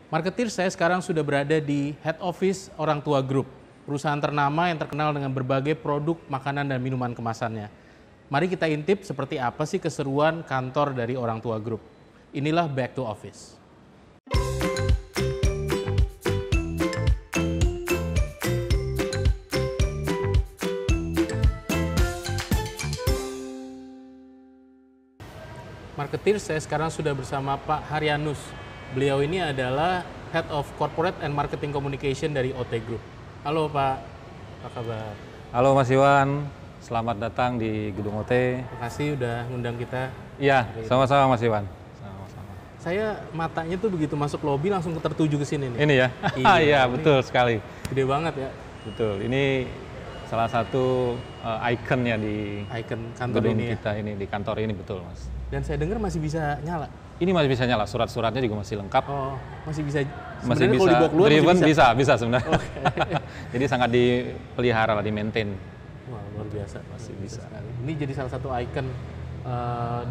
Marketeer, saya sekarang sudah berada di head office Orang Tua Group, perusahaan ternama yang terkenal dengan berbagai produk makanan dan minuman kemasannya. Mari kita intip seperti apa sih keseruan kantor dari Orang Tua Group. Inilah Back to Office. Marketeer, saya sekarang sudah bersama Pak Haryanus. Beliau ini adalah Head of Corporate and Marketing Communication dari OT Group. Halo Pak, apa kabar? Halo Mas Iwan, selamat datang di Gedung OT. Terima kasih udah ngundang kita. Iya, sama-sama Mas Iwan. Sama-sama. Saya matanya tuh begitu masuk lobi langsung tertuju ke sini nih. Ini ya? Iya, betul sekali. Gede banget ya. Betul, ini salah satu ikonnya di Icon kantor gedung ini ya. kita ini, di kantor ini, betul Mas. Dan saya dengar masih bisa nyala. Ini masih bisa nyala, surat-suratnya juga masih lengkap. Oh, masih bisa. Masih Sebenarnya bisa, kalau dibawa keluar driven masih bisa sebenarnya. Okay. Jadi sangat dipelihara lah, di-maintain. Wah, luar biasa. Masih bisa. Sekali. Ini jadi salah satu ikon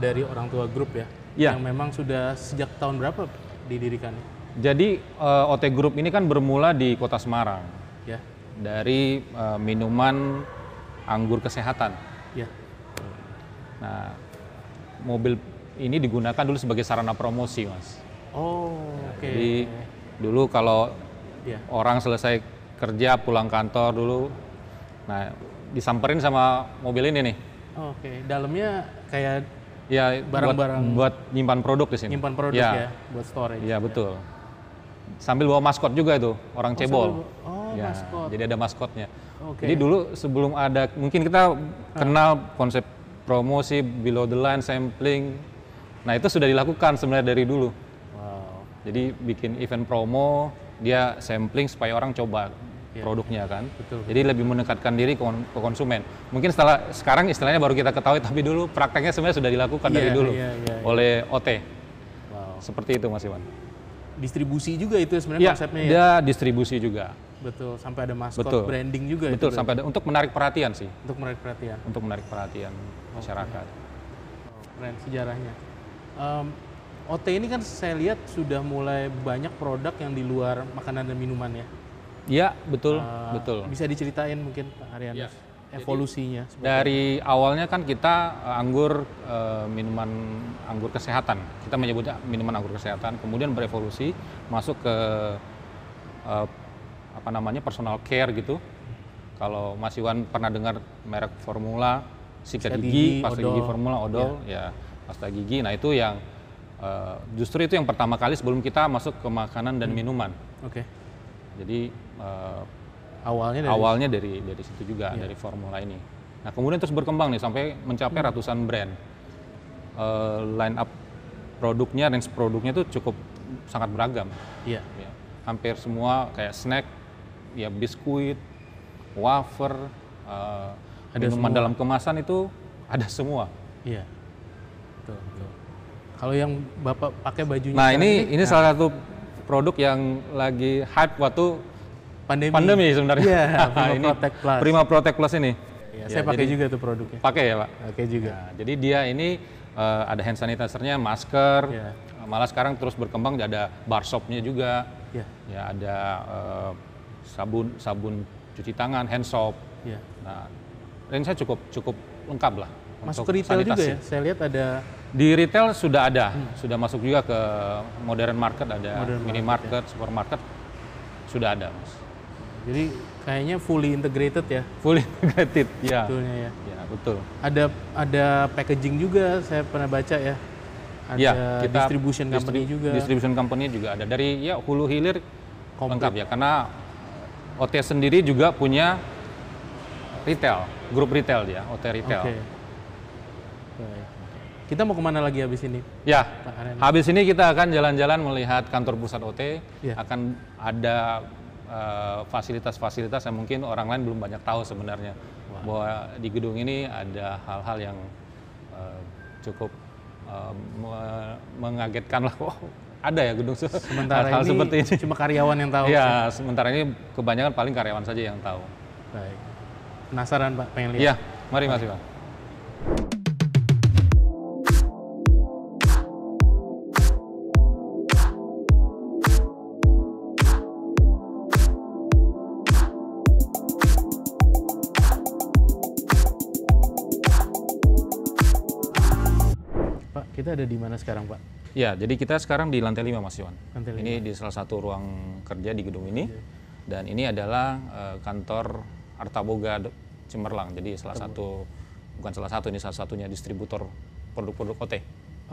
dari Orang Tua Group ya. Iya. Yang memang sudah sejak tahun berapa didirikan? Jadi OT Group ini kan bermula di Kota Semarang. Ya. Dari minuman anggur kesehatan. Ya. Nah, mobil ini digunakan dulu sebagai sarana promosi, Mas. Oh, oke. Jadi dulu kalau Ya. orang selesai kerja pulang kantor dulu, nah disamperin sama mobil ini nih. Oh, oke. Dalamnya kayak Ya, barang-barang buat nyimpan produk di sini. nyimpan produk ya, buat storage. Iya, betul. Sambil bawa maskot juga itu, orang cebol. Oh, Ya, maskot. jadi ada maskotnya. Oke. Jadi dulu sebelum ada, mungkin kita kenal konsep promosi, below the line, sampling. Nah itu sudah dilakukan sebenarnya dari dulu. Wow. Jadi bikin event promo, dia sampling supaya orang coba produknya kan. Betul. Jadi lebih mendekatkan diri ke konsumen. Mungkin sekarang istilahnya baru kita ketahui, tapi dulu prakteknya sebenarnya sudah dilakukan dari dulu oleh OT. Wow. Seperti itu Mas Iwan. Distribusi juga itu sebenarnya konsepnya ya? Dia distribusi juga. Betul, sampai ada maskot, Betul. branding juga Betul, itu. sampai ada, untuk menarik perhatian sih. Untuk menarik perhatian. Untuk menarik perhatian masyarakat. Oh, keren sejarahnya. OT ini kan saya lihat sudah mulai banyak produk yang di luar makanan dan minuman ya. Iya, betul, betul. Bisa diceritain mungkin Pak Haryanus evolusinya? Dari awalnya kan kita minuman anggur kesehatan. Kita menyebutnya minuman anggur kesehatan. Kemudian berevolusi masuk ke personal care gitu. Kalau Mas Iwan pernah dengar merek Formula, sikat gigi, pasta gigi Formula, odol, ya pasta gigi. Nah itu yang justru itu yang pertama kali sebelum kita masuk ke makanan dan minuman. Oke. Jadi awalnya dari situ juga, dari formula ini. Nah kemudian terus berkembang nih sampai mencapai ratusan brand. Line up produknya, range produknya itu cukup sangat beragam. Iya. Ya, hampir semua kayak snack, ya biskuit, wafer, minuman dalam kemasan itu ada semua. Iya. Betul. Kalau yang Bapak pakai bajunya Nah ini salah satu produk yang lagi hype waktu pandemi sebenarnya. Iya, Prima Protect Plus. Prima Protect Plus ini. Ya, saya pakai juga tuh produknya. Pakai ya Pak? Pakai juga. Nah, jadi dia ini ada hand sanitizer-nya, masker, malah sekarang terus berkembang ada bar soap-nya juga, ya ada sabun cuci tangan, hand soap. Nah, range-nya cukup lengkap lah. Masuk ke retail juga ya? Saya lihat ada. Di retail sudah ada, sudah masuk juga ke modern market, ada minimarket, supermarket, sudah ada Mas. Jadi kayaknya fully integrated ya? Fully integrated, ya. Betulnya ya? Ya, betul. Ada packaging juga, saya pernah baca ya? Ada kita distribution company juga. Distribution company juga ada, dari ya hulu hilir lengkap ya, karena OT sendiri juga punya retail, grup retail dia, OT retail. Oke. Baik. Kita mau kemana lagi habis ini? Ya, habis ini kita akan jalan-jalan melihat kantor pusat OT, akan ada fasilitas-fasilitas yang mungkin orang lain belum banyak tahu sebenarnya. Bahwa di gedung ini ada hal-hal yang cukup mengagetkan lah. Oh, ada ya gedung sementara hal ini seperti ini. Cuma karyawan yang tahu. Ya, sementara ini kebanyakan paling karyawan saja yang tahu. Baik. Penasaran Pak, pengen lihat? Iya, mari Mas Iwan. Kita ada di mana sekarang, Pak? Ya, jadi kita sekarang di lantai 5, Mas Iwan. Lantai Ini di salah satu ruang kerja di gedung ini. Dan ini adalah kantor Artaboga Cemerlang. Jadi bukan salah satu, ini salah satunya distributor produk-produk OT.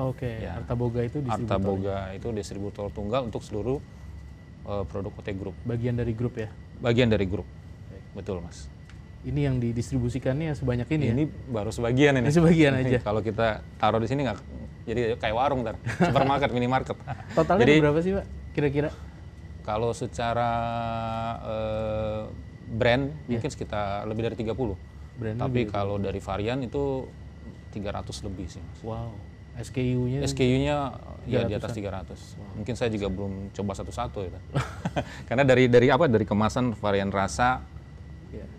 Oke, Ya. Artaboga itu distributor. Artaboga itu distributor tunggal untuk seluruh produk OT Group. Bagian dari grup ya? Bagian dari grup. Betul, Mas. Ini yang didistribusikannya sebanyak ini ya? Ini baru sebagian ini. Ini sebagian aja. Kalau kita taruh di sini nggak, jadi kayak warung ntar, supermarket, minimarket. Totalnya Jadi berapa sih, Pak? Kira-kira? kalau secara brand mungkin sekitar lebih dari 30. Brand Tapi kalau dari varian itu 300 lebih sih, Mas. Wow. SKU-nya? SKU-nya ya di atas 300. Mungkin saya juga belum coba satu-satu itu. Karena dari kemasan, varian rasa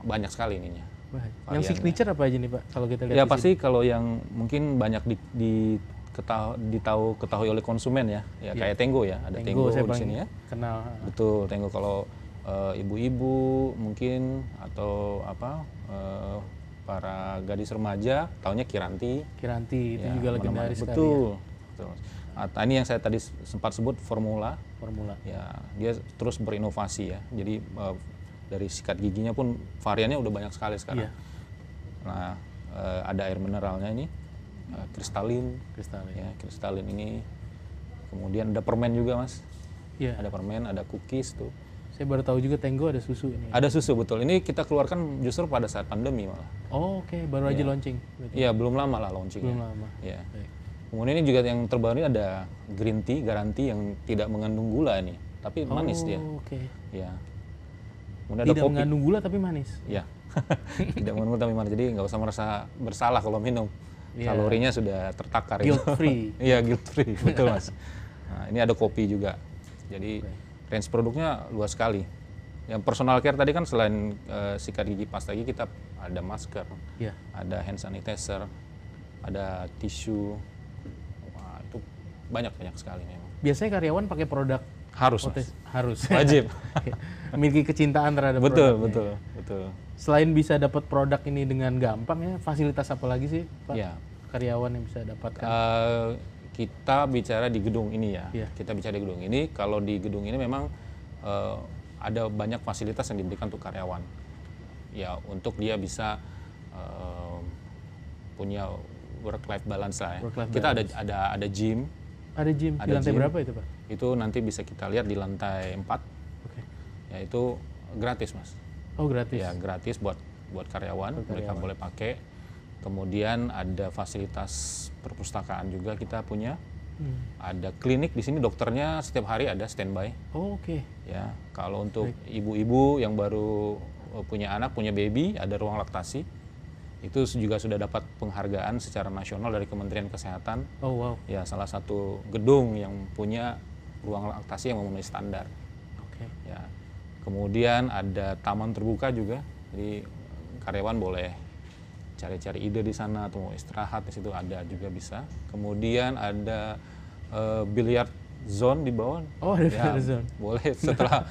banyak sekali ininya. Yang signature apa aja nih, Pak? Kalau kita lihat Ya pasti kalau yang mungkin banyak diketahui oleh konsumen ya, kayak Tango ya, ada Tango di sini ya. Kenal. Betul, Tango kalau ibu-ibu mungkin atau para gadis remaja taunya Kiranti. Kiranti itu Ya, juga legendaris sekali. betul. Ini yang saya tadi sempat sebut Formula. Ya, dia terus berinovasi ya. Jadi dari sikat giginya pun variannya udah banyak sekali sekarang. Nah, ada air mineralnya ini, kristalin. Ya, kristalin ini. Kemudian ada permen juga, Mas. Iya. Ada permen, ada cookies tuh. Saya baru tahu juga Tango ada susu ini. Ada susu, betul. Ini kita keluarkan justru pada saat pandemi malah. Oh, oke. Baru aja launching. Iya, belum lama lah launchingnya. Belum lama. Iya. Baik. Kemudian ini juga yang terbaru ini ada green tea garanti yang tidak mengandung gula ini, tapi manis dia. Oke. Ya. Kemudian ada Tidak kopi. mengandung gula tapi manis. Ya. Tidak mengandung gula tapi manis. Jadi nggak usah merasa bersalah kalau minum. Iya. Kalorinya sudah tertakar. Guilt free. Iya, guilt free. Betul, Mas. Nah, ini ada kopi juga. Jadi range produknya luas sekali. Yang personal care tadi kan selain sikat gigi, pasta gigi, kita ada masker, ada hand sanitizer, ada tisu. Wah, itu banyak sekali memang. Biasanya karyawan pakai produk Harus, OT? Mas. Harus. Wajib. Memiliki kecintaan terhadap betul, produknya. betul. Selain bisa dapat produk ini dengan gampang ya, fasilitas apa lagi sih, Pak? Ya. Karyawan yang bisa dapatkan? Kita bicara di gedung ini ya. Iya. Kita bicara di gedung ini. Kalau di gedung ini memang ada banyak fasilitas yang diberikan untuk karyawan. Ya, untuk dia bisa punya work life balance lah ya. Kita ada gym. Ada gym di lantai berapa itu, Pak? Itu nanti bisa kita lihat di lantai 4. Oke. Ya, itu gratis, Mas. Oh, gratis. Ya, gratis buat karyawan, mereka boleh pakai. Kemudian ada fasilitas perpustakaan juga kita punya. Ada klinik di sini, dokternya setiap hari ada standby. Oh, oke. Ya, kalau untuk ibu-ibu yang baru punya anak, punya baby, ada ruang laktasi. Itu juga sudah dapat penghargaan secara nasional dari Kementerian Kesehatan. Oh, wow. Ya, salah satu gedung yang punya ruang laktasi yang memenuhi standar. Oke. Ya. Kemudian ada taman terbuka juga. Jadi karyawan boleh cari-cari ide di sana atau mau istirahat di situ, ada juga bisa. Kemudian ada biliar zone di bawah. Oh, ada biliar zone. Boleh setelah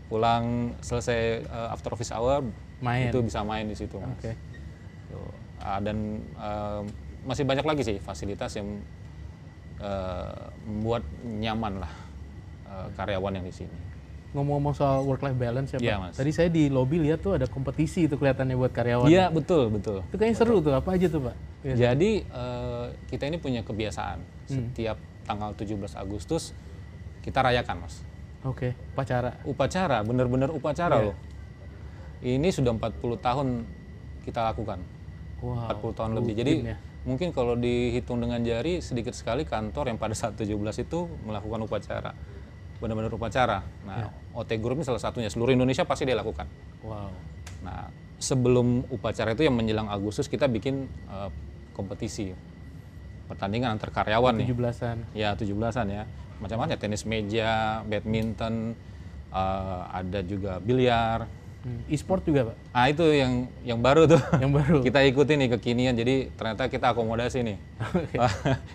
pulang selesai after office hour main. Itu bisa main di situ, Mas. Oke. Dan masih banyak lagi sih fasilitas yang membuat nyaman lah karyawan yang di sini. Ngomong-ngomong soal work-life balance ya, Pak. Iya, Mas. Tadi saya di lobi lihat tuh ada kompetisi itu kelihatannya buat karyawan. Iya, betul. Itu kayaknya seru tuh. Apa aja tuh, Pak? Biasanya. Jadi kita ini punya kebiasaan setiap tanggal 17 Agustus kita rayakan, Mas. Oke, upacara. Bener-bener upacara loh. Ini sudah 40 tahun kita lakukan. Wow. 40 tahun lebih. Jadi mungkin kalau dihitung dengan jari sedikit sekali kantor yang pada saat 17 itu melakukan upacara. Benar-benar upacara. Nah, OT Group ini salah satunya. Seluruh Indonesia pasti dia lakukan. Wow. Nah, sebelum upacara itu yang menjelang Agustus kita bikin kompetisi. Pertandingan antar karyawan nih. 17-an. Ya, 17-an ya. Macam-macam, tenis meja, badminton, ada juga biliar. E-sport juga, Pak? Ah, itu yang baru tuh. Yang baru. Kita ikutin nih kekinian, jadi ternyata kita akomodasi nih.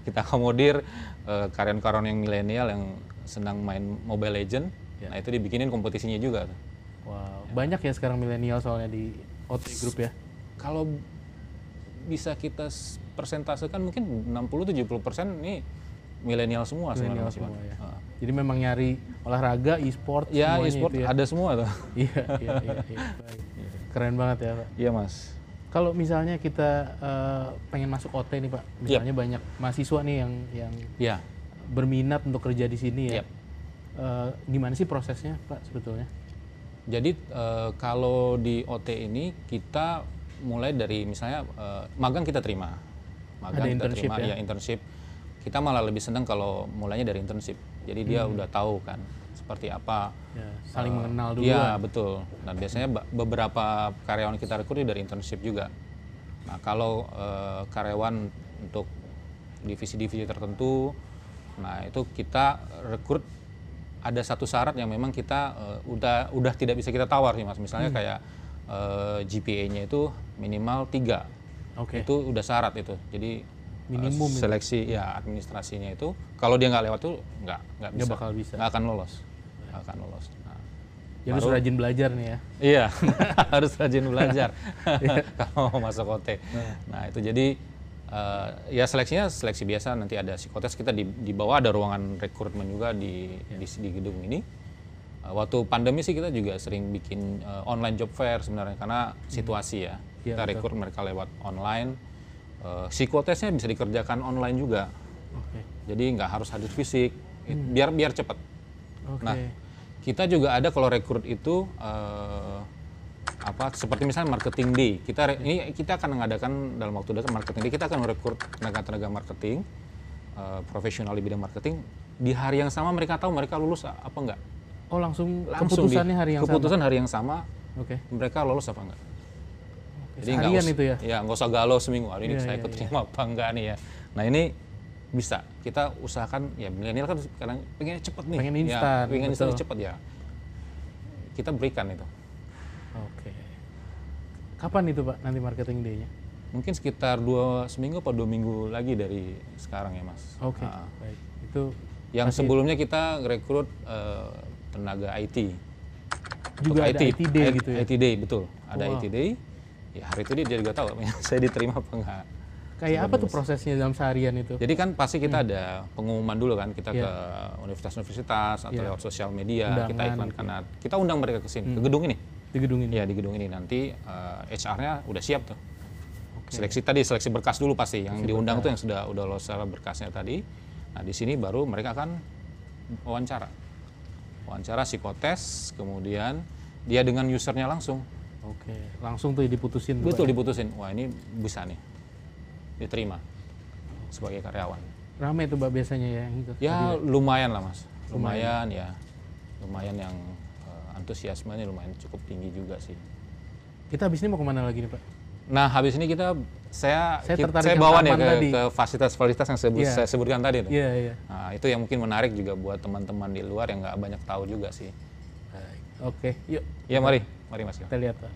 Kita akomodir karyawan-karyawan yang milenial yang senang main Mobile Legend. Nah, itu dibikinin kompetisinya juga tuh. Wow, banyak ya sekarang milenial soalnya di OT Group ya? Kalau bisa kita persentasekan mungkin 60-70% ini milenial semua Milenial sebenarnya. semua ya. Jadi memang nyari olahraga, e-sport, Ya, semuanya e-sport itu ya. ada semua tuh. Iya. Baik. Keren banget ya Pak. Iya Mas. Kalau misalnya kita pengen masuk OT nih Pak, misalnya banyak mahasiswa nih yang Iya. berminat untuk kerja di sini ya. Yap. Gimana sih prosesnya Pak sebetulnya? Jadi kalau di OT ini kita mulai dari misalnya magang kita terima. Magang Ada kita internship terima, ya? ya internship. Kita malah lebih senang kalau mulainya dari internship. Jadi dia udah tahu kan seperti apa. Ya, saling mengenal dulu. Iya betul. Dan biasanya beberapa karyawan kita rekrut dari internship juga. Nah kalau karyawan untuk divisi-divisi tertentu, nah itu kita rekrut ada satu syarat yang memang kita udah tidak bisa kita tawar sih Mas. Misalnya kayak GPA-nya itu minimal 3. Oke. Itu udah syarat itu. Jadi Minimum itu. seleksi ya administrasinya itu kalau dia nggak lewat tuh nggak bisa. bakal bisa. Nggak akan lolos. Nggak akan lolos. Nah, Jadi harus rajin belajar nih ya. iya, harus rajin belajar kalau mau masuk OT. Nah itu jadi ya seleksinya seleksi biasa, nanti ada psikotes, kita di bawah ada ruangan rekrutmen juga di gedung ini. Waktu pandemi sih kita juga sering bikin online job fair sebenarnya karena situasi ya. Iya, Kita rekrut mereka lewat online. Psikotesnya bisa dikerjakan online juga. Oke. Jadi nggak harus hadir fisik, biar cepat. Oke. Nah, kita juga ada kalau rekrut itu seperti misalnya marketing day. Kita akan mengadakan dalam waktu dekat marketing day. Kita akan merekrut tenaga marketing profesional di bidang marketing. Di hari yang sama mereka tahu mereka lulus apa enggak. Oh langsung keputusannya hari yang keputusan sama? hari yang sama. Oke. Mereka lulus apa enggak. Jadi Seharian itu ya? Ya nggak usah galau seminggu hari ini Iya, saya iya, keterima apa enggak nih ya. Nah ini bisa kita usahakan ya milenial kan kadang pengen cepet nih. Pengen Ya, instan, pengen betul. instan cepet ya. Kita berikan itu. Oke. Kapan itu Pak nanti marketing day-nya? Mungkin sekitar 2 seminggu atau 2 minggu lagi dari sekarang ya Mas. Oke, Nah, baik. Itu yang sebelumnya kita rekrut tenaga IT. juga Untuk ada IT day gitu ya? IT day betul. Ada Wow. IT day. Ya hari itu dia juga tahu saya diterima apa enggak. Kayak apa tuh prosesnya dalam seharian itu? Jadi kan pasti kita ada pengumuman dulu kan, kita Iya. ke universitas-universitas atau Iya. lewat sosial media, Undangan kita iklankan. gitu. Kita undang mereka ke sini, ke gedung ini. Di gedung ini? Ya di gedung ini nanti HR-nya udah siap tuh. Oke. Seleksi berkas dulu pasti, yang diundang tuh yang sudah lolos berkasnya tadi. Nah di sini baru mereka akan wawancara psikotes, kemudian dia dengan usernya langsung. Oke, langsung tuh diputusin. Betul Pak, ya? diputusin, wah ini bisa nih, diterima sebagai karyawan. Rame tuh Mbak biasanya ya? Gitu. Ya lumayan lah Mas, lumayan yang antusiasmenya lumayan cukup tinggi juga sih. Kita habis ini mau kemana lagi nih Pak? Nah habis ini saya tertarik yang bawa nih taman tadi. ke fasilitas-fasilitas yang Iya. saya sebutkan tadi tuh. Iya, iya. Nah itu yang mungkin menarik juga buat teman-teman di luar yang nggak banyak tahu juga sih. Baik. Oke, yuk Ya mari Mas. kita lihat Pak.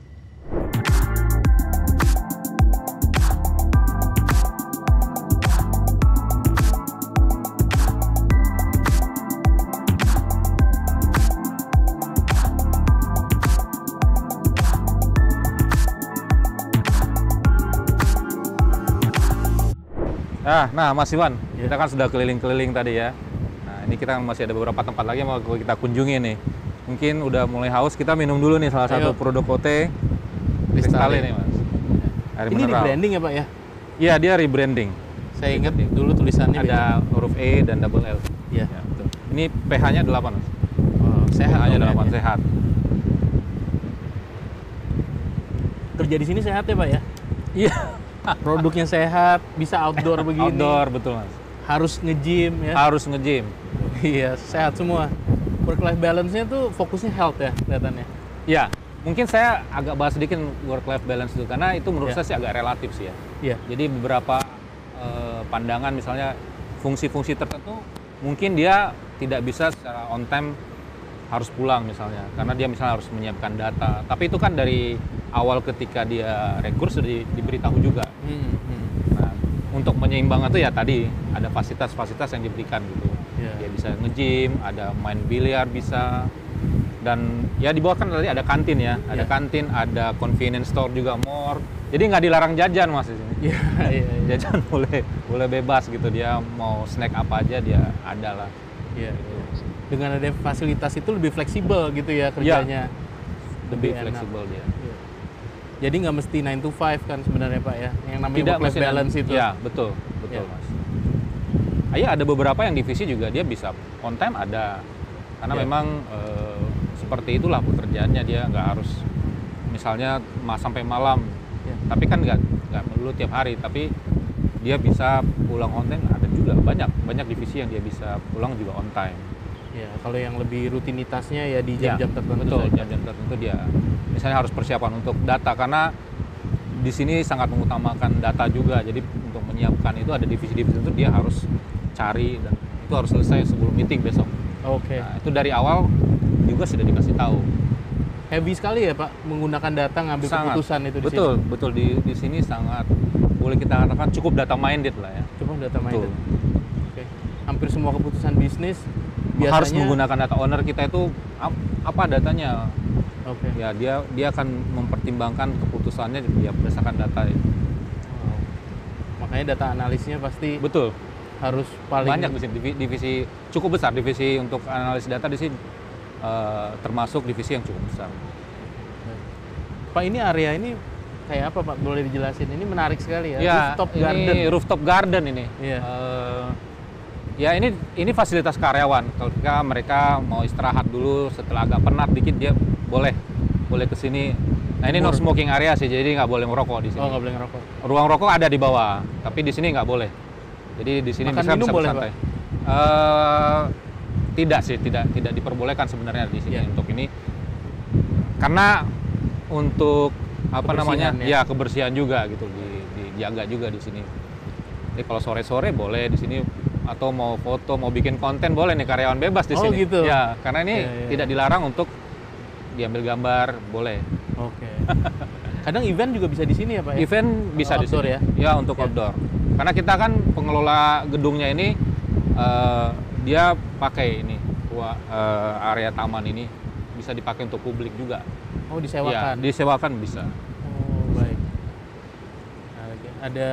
Nah Mas Iwan, kita kan sudah keliling-keliling tadi ya. Nah ini kita masih ada beberapa tempat lagi yang mau kita kunjungi nih. Mungkin udah mulai haus, kita minum dulu nih salah satu produk OT Kristale nih Mas. Air Ini mineral. rebranding ya Pak ya? Iya dia rebranding. Saya ingat dulu tulisannya Ada huruf E dan double L. Iya. Ya, betul. Ini pH-nya 8 Mas. Oh, sehat pH-nya dong 8 ya. sehat. Kerja di sini sehat ya Pak ya? Iya. Produknya sehat, bisa outdoor begini. Outdoor betul Mas. Harus nge-gym ya? Harus nge-gym. Iya, sehat semua. Work-life balance-nya tuh fokusnya health ya kelihatannya. Ya, mungkin saya agak bahas sedikit work-life balance itu karena itu menurut Ya. saya sih agak relatif sih ya. Iya. Jadi beberapa pandangan misalnya fungsi-fungsi tertentu mungkin dia tidak bisa secara on time harus pulang misalnya karena dia misalnya harus menyiapkan data. Tapi itu kan dari awal ketika dia rekrut sudah diberitahu juga. Nah, untuk menyeimbang itu ya tadi ada fasilitas-fasilitas yang diberikan gitu. Iya. Dia bisa nge-gym, ada main biliar bisa. Dan ya di bawah kan tadi ada kantin ya, ada Iya. kantin, ada convenience store juga more. Jadi nggak dilarang jajan Mas di sini. Iya, iya, iya. Jajan boleh bebas gitu, dia mau snack apa aja dia ada lah. Iya, iya. Dengan ada fasilitas itu lebih fleksibel gitu ya kerjanya. Lebih enak. fleksibel dia. Iya. Jadi nggak mesti 9 to 5 kan sebenarnya Pak ya, yang namanya Tidak work-life mesti balance itu. Ya, betul Ya. Mas. Iya, ada beberapa yang divisi juga dia bisa on time ada. Karena Ya. memang seperti itulah pekerjaannya, dia nggak harus misalnya sampai malam. Ya. Tapi kan nggak melulu tiap hari, tapi dia bisa pulang on time, ada juga banyak divisi yang dia bisa pulang juga on time. Ya, kalau yang lebih rutinitasnya ya di jam-jam tertentu. Betul, saja. jam-jam tertentu dia misalnya harus persiapan untuk data, karena di sini sangat mengutamakan data juga. Jadi untuk menyiapkan itu ada divisi-divisi itu dia harus cari dan itu harus selesai sebelum meeting besok. Oke. Nah, itu dari awal juga sudah dikasih tahu. Heavy sekali ya Pak menggunakan data ngambil keputusan itu di betul, sini. Betul, di sini sangat boleh kita katakan cukup data minded lah ya. Cukup data minded. Betul. Oke. Hampir semua keputusan bisnis biasanya Harus menggunakan data owner kita itu apa datanya. Oke. Ya dia akan mempertimbangkan keputusannya dia berdasarkan data. Wow. Makanya data analisnya pasti Betul. harus paling Banyak di sini divisi cukup besar, divisi untuk analisis data di sini termasuk divisi yang cukup besar. Pak, ini area ini kayak apa Pak? Boleh dijelasin? Ini menarik sekali ya. Ya, Rooftop ini garden. rooftop garden ini. Iya. Ya ini fasilitas karyawan. Ketika mereka mau istirahat dulu setelah agak penat dikit, dia boleh ke sini. Nah, ini no smoking area sih, jadi nggak boleh merokok di sini. Oh, nggak boleh ngerokok. Ruang rokok ada di bawah, tapi di sini nggak boleh. Jadi di sini Makan bisa minum boleh, bersantai. Tidak sih, tidak diperbolehkan sebenarnya di sini untuk ini. Karena untuk apa namanya? Ya kebersihan juga gitu, dijaga juga di sini. Jadi kalau sore-sore boleh di sini, atau mau foto, mau bikin konten boleh nih, karyawan bebas di sini. Oh gitu. Ya, karena ini tidak dilarang untuk diambil gambar, boleh. Oke. Kadang event juga bisa di sini ya Pak ya? Event bisa di sini. Ya? Ya, untuk outdoor. Karena kita kan pengelola gedungnya ini dia pakai ini area taman ini bisa dipakai untuk publik juga. Oh, disewakan. Ya, disewakan bisa. Oh, baik. Nah, ada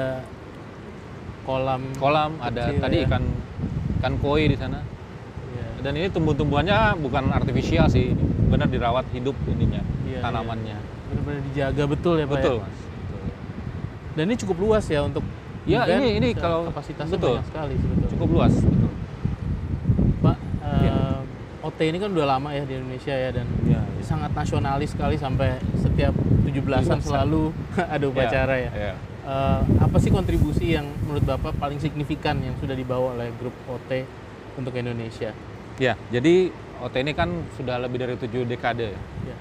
kolam ada kecil, tadi ya. ikan koi di sana. Ya. Dan ini tumbuh-tumbuhannya bukan artifisial sih, benar dirawat hidup ininya, tanamannya. Benar-benar dijaga betul ya Pak. Betul, ya? Mas. Betul. Dan ini cukup luas ya untuk Ya, event, ini kalau kapasitasnya betul. banyak sekali sebetulnya. Cukup luas, betul. Pak, OT ini kan udah lama ya di Indonesia ya, dan sangat nasionalis sekali, sampai setiap 17-an selalu ada upacara ya. Apa sih kontribusi yang menurut Bapak paling signifikan yang sudah dibawa oleh grup OT untuk Indonesia? Ya, jadi OT ini kan sudah lebih dari 7 dekade. Ya.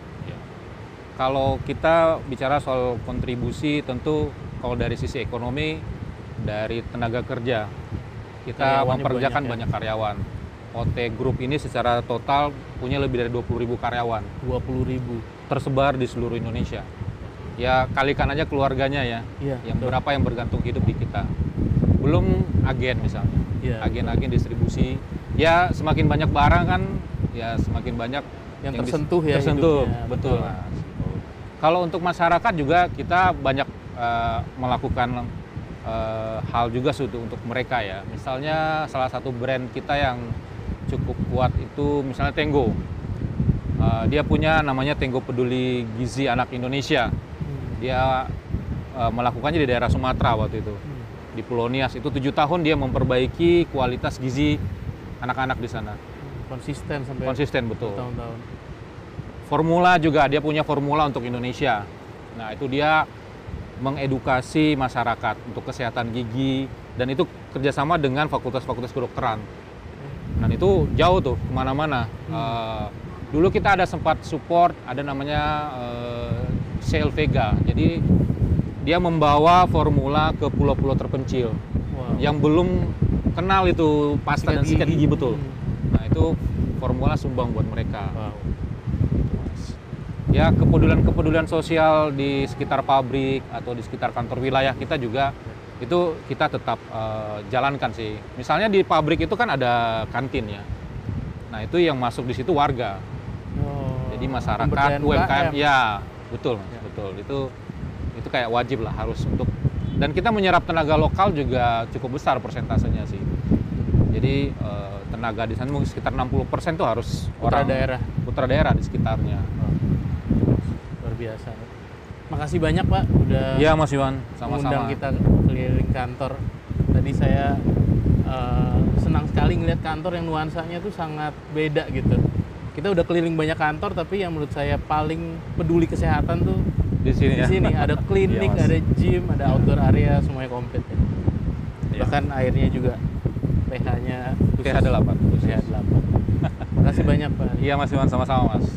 Kalau kita bicara soal kontribusi, tentu kalau dari sisi ekonomi, dari tenaga kerja, kita memperkerjakan banyak karyawan. OT Group ini secara total punya lebih dari 20.000 karyawan. 20.000. Tersebar di seluruh Indonesia. Ya, kalikan aja keluarganya ya. Yang berapa yang bergantung hidup di kita. Belum agen misalnya. Agen-agen distribusi. Ya, semakin banyak barang kan, ya semakin banyak yang tersentuh ya. Tersentuh, betul. Mas. Kalau untuk masyarakat juga kita banyak melakukan hal juga untuk mereka ya. Misalnya salah satu brand kita yang cukup kuat itu misalnya Tenggo. Dia punya namanya Tenggo Peduli Gizi Anak Indonesia. Dia melakukannya di daerah Sumatera waktu itu. Di Pulau Nias itu 7 tahun dia memperbaiki kualitas gizi anak-anak di sana. Konsisten sampai betul. Tahun-tahun. Formula juga, dia punya formula untuk Indonesia. Nah, itu dia mengedukasi masyarakat untuk kesehatan gigi, dan itu kerjasama dengan fakultas-fakultas kedokteran. Dan itu jauh tuh kemana-mana. Dulu kita ada sempat support, ada namanya Sail Vega. Jadi dia membawa formula ke pulau-pulau terpencil yang belum kenal itu pasta dan sikat gigi betul. Nah, itu formula sumbang buat mereka. Ya, kepedulian sosial di sekitar pabrik atau di sekitar kantor wilayah kita juga itu kita tetap jalankan sih. Misalnya di pabrik itu kan ada kantin ya. Nah, itu yang masuk di situ warga. Jadi masyarakat, UMKM, ya betul, betul. Itu kayak wajib lah harus untuk Dan kita menyerap tenaga lokal juga cukup besar persentasenya sih. Jadi tenaga di sana mungkin sekitar 60% tuh harus Putra orang daerah. putra daerah di sekitarnya. Luar biasa. Makasih banyak Pak udah Iya Mas Iwan, mengundang sama-sama. kita keliling kantor. Tadi saya senang sekali ngeliat kantor yang nuansanya tuh sangat beda gitu. Kita udah keliling banyak kantor, tapi yang menurut saya paling peduli kesehatan tuh Di sini di ya. sini. Ada klinik, Iya, Mas. ada gym, ada outdoor area, semuanya komplit. Ya. Iya. Bahkan airnya juga pH-nya pH 8. pH 8. Makasih banyak Pak. Iya Mas Iwan, sama-sama Mas.